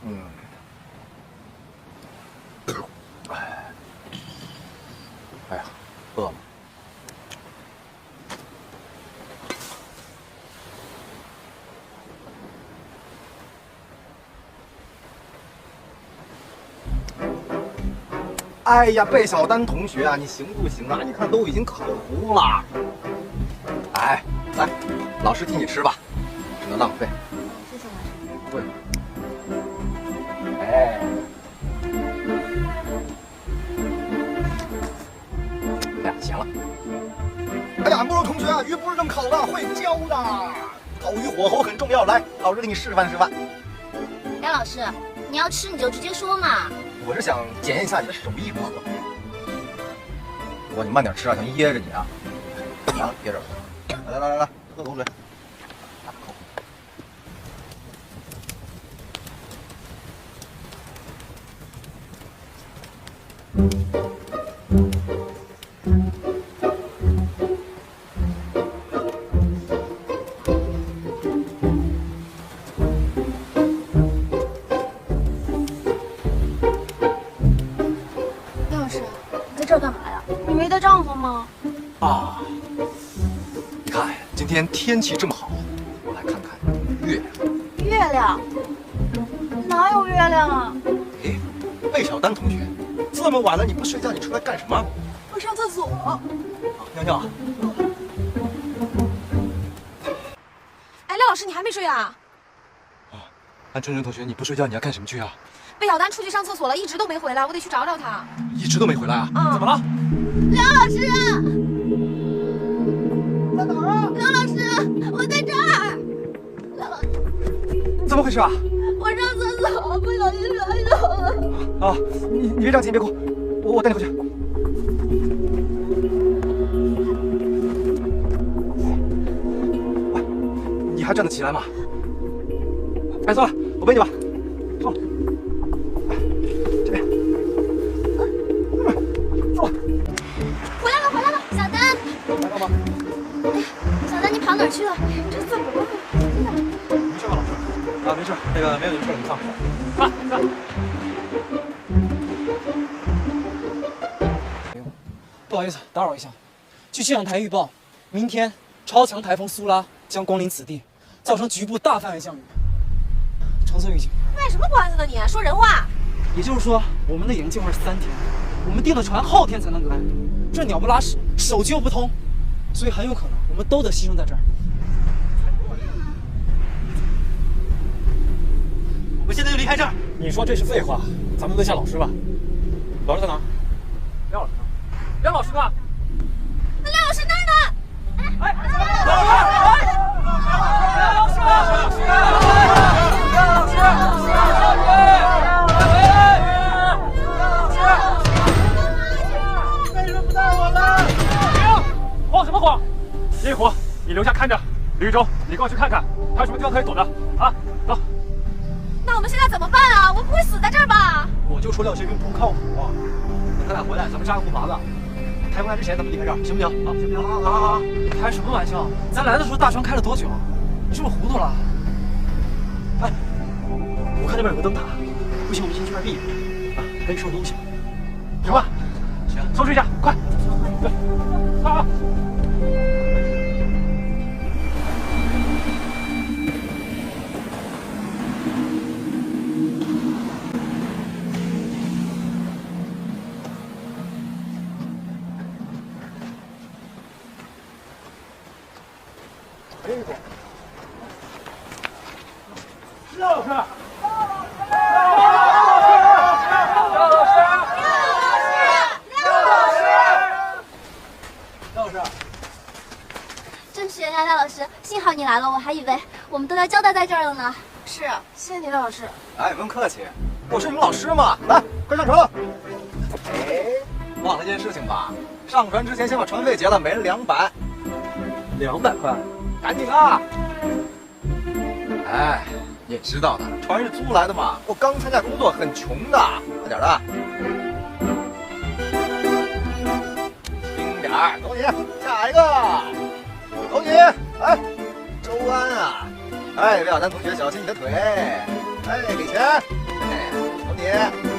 嗯。哎呀，饿了。哎呀，贝小丹同学啊，你行不行啊？你看都已经烤糊了。哎，来，老师替你吃吧，只能浪费。谢谢老师。不会。哎，哎呀，行了。哎呀，慕容同学啊，鱼不是这么烤的，会焦的。烤鱼火候很重要。来，老师给你示范示范。梁老师，你要吃你就直接说嘛。我是想检验一下你的手艺如何。不过你慢点吃啊，想噎着你啊！啊，噎着。来，喝口水。梁老师，你在这儿干嘛呀？你没带帐篷吗？啊，你看今天天气这么好，我来看看月亮。月亮？哪有月亮啊？哎，魏小丹同学，这么晚了你不睡觉，你出来干什么？我上厕所。啊，尿尿。哎，廖老师，你还没睡啊？安春春同学，你不睡觉你要干什么去啊？贝小丹出去上厕所了，一直都没回来，我得去找找他。一直都没回来啊？怎么了？梁老师，在哪儿啊？梁老师，我在这儿。梁老师，怎么回事啊？我上厕所不小心摔倒了。啊，你别着急，别哭，我带你回去。喂，你还站得起来吗？哎，算了，我背你吧。走，这边。走。回来了，小丹。来干嘛？小丹，你跑哪儿去了？这怎么了？没事吧，老师？啊，没事，那个没有你的事，你放心。快。不好意思，打扰一下。据气象台预报，明天超强台风苏拉将光临此地，造成局部大范围降雨。橙色预警。卖什么关子呢你？说人话。也就是说，我们的营计划是3天，我们订的船后天才能来，这鸟不拉屎，手机又不通，所以很有可能我们都得牺牲在这儿。我们现在就离开这儿。你说这是废话，咱们问下老师吧。老师在哪儿？梁老师呢？梁老师呢？那廖老师那儿呢？哎，梁老师！梁老师！为什么不带我们？停！慌什么慌？烈火，你留下看着。绿洲，你跟我去看看，还有什么地方可以躲的啊？走。那我们现在怎么办啊？我不会死在这儿吧？我就说廖学兵不靠谱，等他俩回来，咱们杀个不麻子。台风来之前，咱们离开这儿，行不行？啊，行不行？好。开什么玩笑？咱来的时候大船开了多久？你是不是糊涂了？哎，我看那边有个灯塔，不行，我们先去那儿避避。啊，赶紧收拾东西。行吧？行，收拾一下，快。对，啊。廖老师，真是呀，廖老师，幸好你来了，我还以为我们都要交代在这儿了呢。是，谢谢你，廖老师。哎，不用客气，我是你们老师嘛。来，快上船。哎，忘了一件事情吧？上船之前先把船费结了，每人200块，赶紧啊！哎，你也知道的，船是租来的嘛，我刚参加工作，很穷的，快点的。轻点儿，走你，下一个，走你，哎，周安啊，哎，廖丹同学，小心你的腿，哎，给钱。你。